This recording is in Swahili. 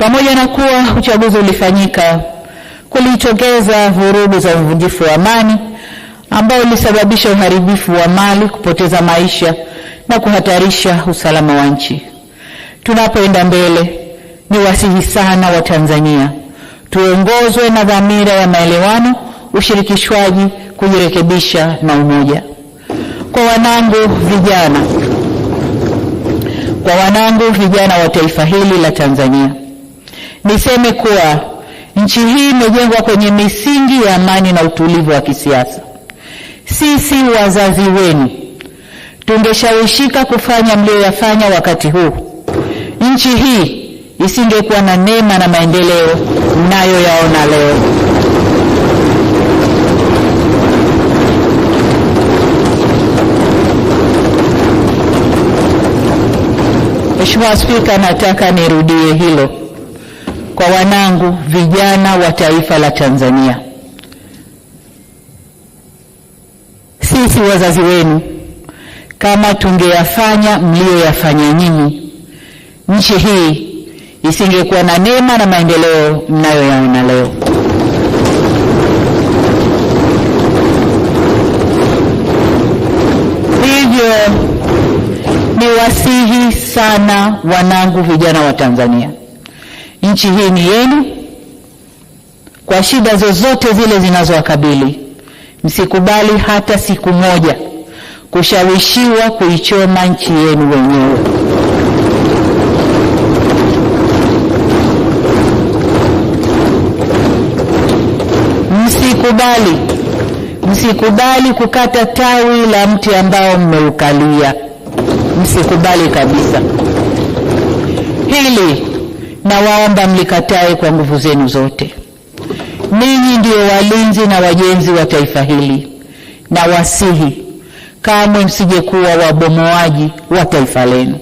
Pamoja na kuwa uchaguzi ulifanyika, kulitokeza vurugu za uvunjifu wa amani ambao ulisababisha uharibifu wa mali, kupoteza maisha na kuhatarisha usalama wa nchi. Tunapoenda mbele, ni wasihi sana wa Tanzania tuongozwe na dhamira ya maelewano, ushirikishwaji, kujirekebisha na umoja. Kwa wanangu vijana wa taifa hili la Tanzania, niseme kuwa nchi hii imejengwa kwenye misingi ya amani na utulivu wa kisiasa. Sisi wazazi wenu tungeshawishika kufanya mlioyafanya wakati huu, nchi hii isingekuwa na neema na maendeleo mnayoyaona leo. Mheshimiwa Spika, nataka nirudie hilo kwa wanangu vijana wa taifa la Tanzania. Sisi wazazi wenu, kama tungeyafanya mlioyafanya nyinyi, nchi hii isingekuwa na neema na maendeleo mnayoyaona leo. Hivyo niwasihi sana wanangu vijana wa Tanzania, nchi hii ni yenu. Kwa shida zozote zile zinazowakabili, msikubali hata siku moja kushawishiwa kuichoma nchi yenu wenyewe. Msikubali kukata tawi la mti ambao mmeukalia. Msikubali kabisa. Hili nawaomba mlikatae kwa nguvu zenu zote. Ninyi ndio walinzi na wajenzi wa taifa hili, na wasihi kamwe msije kuwa wabomoaji wa taifa lenu.